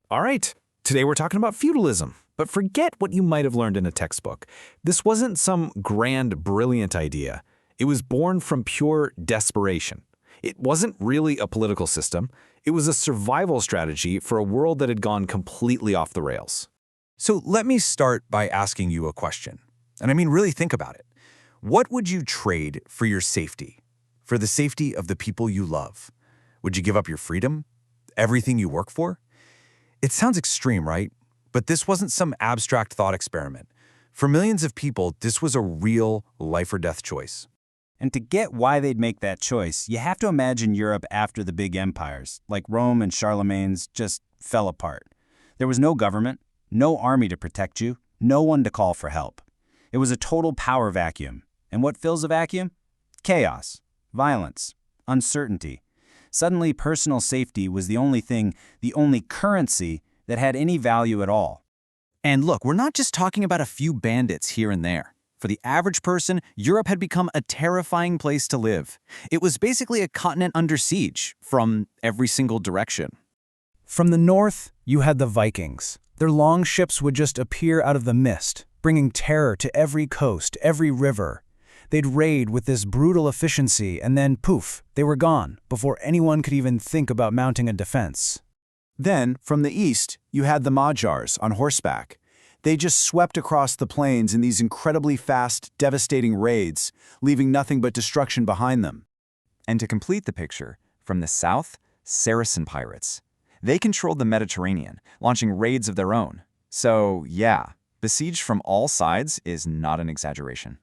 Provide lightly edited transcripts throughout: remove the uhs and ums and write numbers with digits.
All right, today we're talking about feudalism. But forget what you might have learned in a textbook. This wasn't some grand, brilliant idea. It was born from pure desperation. It wasn't really a political system. It was a survival strategy for a world that had gone completely off the rails. So let me start by asking you a question. And I mean, really think about it. What would you trade for your safety? For the safety of the people you love? Would you give up your freedom? Everything you work for? It sounds extreme, right? But this wasn't some abstract thought experiment. For millions of people, this was a real life or death choice. And to get why they'd make that choice, you have to imagine Europe after the big empires, like Rome and Charlemagne's, just fell apart. There was no government, no army to protect you, no one to call for help. It was a total power vacuum. And what fills a vacuum? Chaos, violence, uncertainty. Suddenly, personal safety was the only thing, the only currency that had any value at all. And look, we're not just talking about a few bandits here and there. For the average person, Europe had become a terrifying place to live. It was basically a continent under siege from every single direction. From the north, you had the Vikings. Their long ships would just appear out of the mist, bringing terror to every coast, every river. They'd raid with this brutal efficiency, and then poof, they were gone before anyone could even think about mounting a defense. Then, from the east, you had the Magyars on horseback. They just swept across the plains in these incredibly fast, devastating raids, leaving nothing but destruction behind them. And to complete the picture, from the south, Saracen pirates. They controlled the Mediterranean, launching raids of their own. So, yeah, besieged from all sides is not an exaggeration.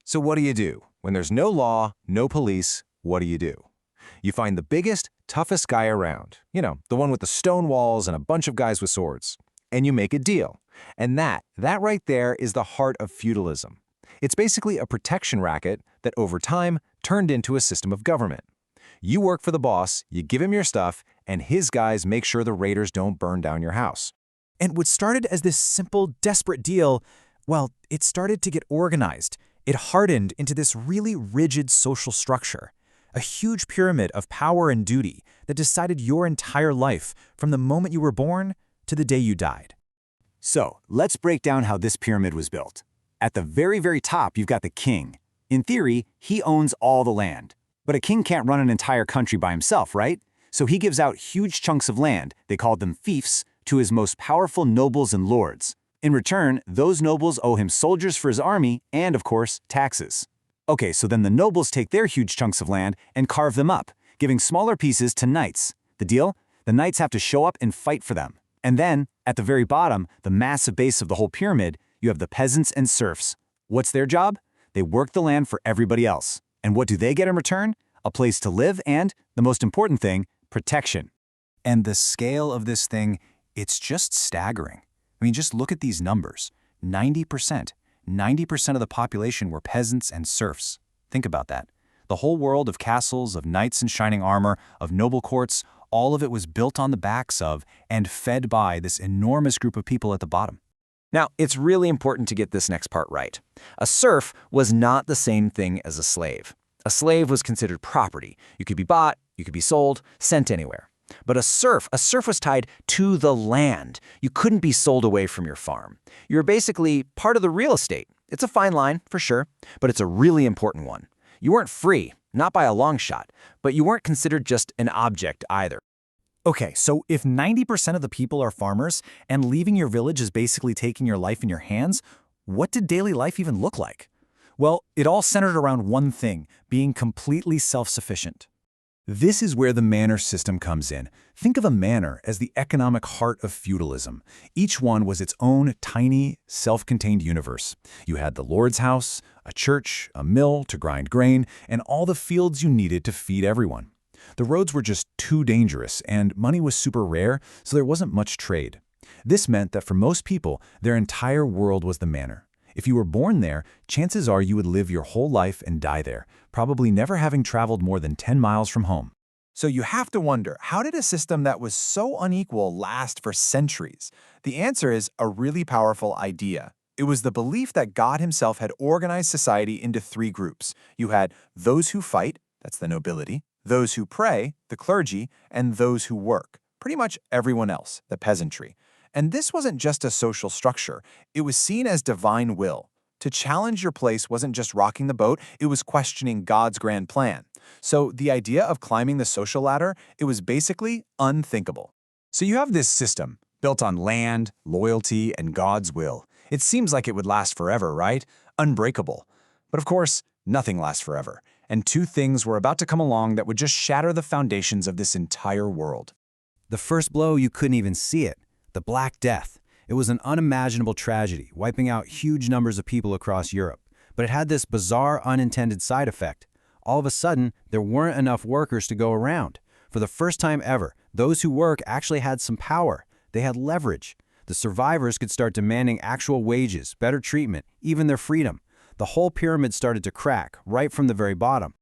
So what do? When there's no law, no police, what do? You find the biggest, toughest guy around. You know, the one with the stone walls and a bunch of guys with swords. And you make a deal. And that right there is the heart of feudalism. It's basically a protection racket that over time turned into a system of government. You work for the boss, you give him your stuff, and his guys make sure the raiders don't burn down your house. And what started as this simple, desperate deal, well, it started to get organized. It hardened into this really rigid social structure, a huge pyramid of power and duty that decided your entire life from the moment you were born to the day you died. So, let's break down how this pyramid was built. At the very, very top, you've got the king. In theory, he owns all the land. But a king can't run an entire country by himself, right? So he gives out huge chunks of land, they called them fiefs, to his most powerful nobles and lords. In return, those nobles owe him soldiers for his army and, of course, taxes. Okay, so then the nobles take their huge chunks of land and carve them up, giving smaller pieces to knights. The deal? The knights have to show up and fight for them. And then, at the very bottom, the massive base of the whole pyramid, you have the peasants and serfs. What's their job? They work the land for everybody else. And what do they get in return? A place to live and, the most important thing, protection. And the scale of this thing, it's just staggering. I mean, just look at these numbers. 90%. 90% of the population were peasants and serfs. Think about that. The whole world of castles, of knights in shining armor, of noble courts, all of it was built on the backs of and fed by this enormous group of people at the bottom. Now, it's really important to get this next part right. A serf was not the same thing as a slave. A slave was considered property. You could be bought, you could be sold, sent anywhere. But a serf was tied to the land. You couldn't be sold away from your farm. You were basically part of the real estate. It's a fine line, for sure, but it's a really important one. You weren't free, not by a long shot, but you weren't considered just an object either. Okay, so if 90% of the people are farmers and leaving your village is basically taking your life in your hands, what did daily life even look like? Well, it all centered around one thing, being completely self-sufficient. This is where the manor system comes in. Think of a manor as the economic heart of feudalism. Each one was its own tiny, self-contained universe. You had the lord's house, a church, a mill to grind grain, and all the fields you needed to feed everyone. The roads were just too dangerous, and money was super rare, so there wasn't much trade. This meant that for most people, their entire world was the manor. If you were born there, chances are you would live your whole life and die there, probably never having traveled more than 10 miles from home. So you have to wonder, how did a system that was so unequal last for centuries? The answer is a really powerful idea. It was the belief that God himself had organized society into three groups. You had those who fight, that's the nobility, those who pray, the clergy, and those who work, pretty much everyone else, the peasantry. And this wasn't just a social structure. It was seen as divine will. To challenge your place wasn't just rocking the boat, it was questioning God's grand plan. So the idea of climbing the social ladder, it was basically unthinkable. So you have this system, built on land, loyalty, and God's will. It seems like it would last forever, right? Unbreakable. But of course, nothing lasts forever. And two things were about to come along that would just shatter the foundations of this entire world. The first blow, you couldn't even see it. The Black Death. It was an unimaginable tragedy, wiping out huge numbers of people across Europe. But it had this bizarre, unintended side effect. All of a sudden, there weren't enough workers to go around. For the first time ever, those who work actually had some power. They had leverage. The survivors could start demanding actual wages, better treatment, even their freedom. The whole pyramid started to crack, right from the very bottom.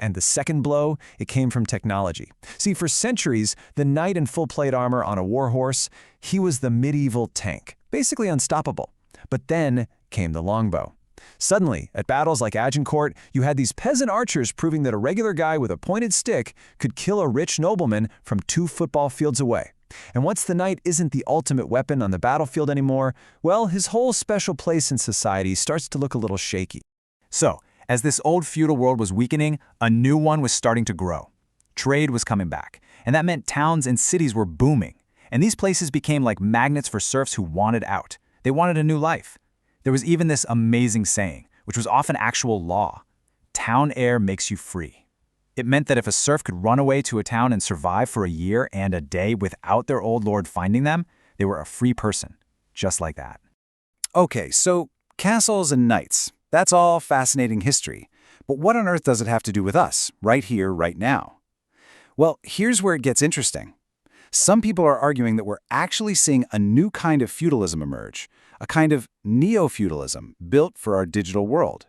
And the second blow, it came from technology. See, for centuries, the knight in full plate armor on a war horse, he was the medieval tank, basically unstoppable. But then came the longbow. Suddenly, at battles like Agincourt, you had these peasant archers proving that a regular guy with a pointed stick could kill a rich nobleman from 2 football fields away. And once the knight isn't the ultimate weapon on the battlefield anymore, well, his whole special place in society starts to look a little shaky. So, as this old feudal world was weakening, a new one was starting to grow. Trade was coming back, and that meant towns and cities were booming. And these places became like magnets for serfs who wanted out. They wanted a new life. There was even this amazing saying, which was often actual law: town air makes you free. It meant that if a serf could run away to a town and survive for a year and a day without their old lord finding them, they were a free person, just like that. Okay, so castles and knights. That's all fascinating history. But what on earth does it have to do with us, right here, right now? Well, here's where it gets interesting. Some people are arguing that we're actually seeing a new kind of feudalism emerge, a kind of neo-feudalism built for our digital world.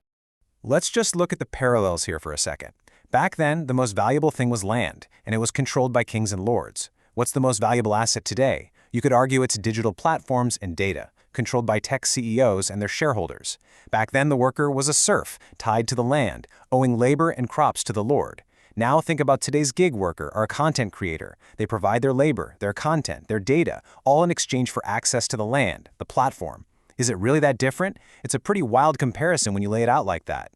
Let's just look at the parallels here for a second. Back then, the most valuable thing was land, and it was controlled by kings and lords. What's the most valuable asset today? You could argue it's digital platforms and data, controlled by tech CEOs and their shareholders. Back then, the worker was a serf, tied to the land, owing labor and crops to the lord. Now think about today's gig worker or a content creator. They provide their labor, their content, their data, all in exchange for access to the land, the platform. Is it really that different? It's a pretty wild comparison when you lay it out like that.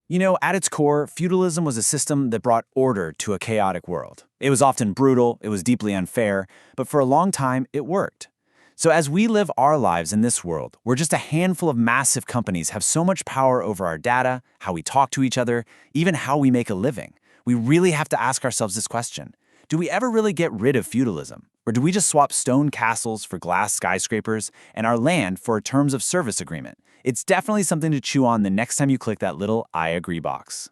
You know, at its core, feudalism was a system that brought order to a chaotic world. It was often brutal, it was deeply unfair, but for a long time, it worked. So as we live our lives in this world, where just a handful of massive companies have so much power over our data, how we talk to each other, even how we make a living, we really have to ask ourselves this question. Do we ever really get rid of feudalism? Or do we just swap stone castles for glass skyscrapers and our land for a terms of service agreement? It's definitely something to chew on the next time you click that little I agree box.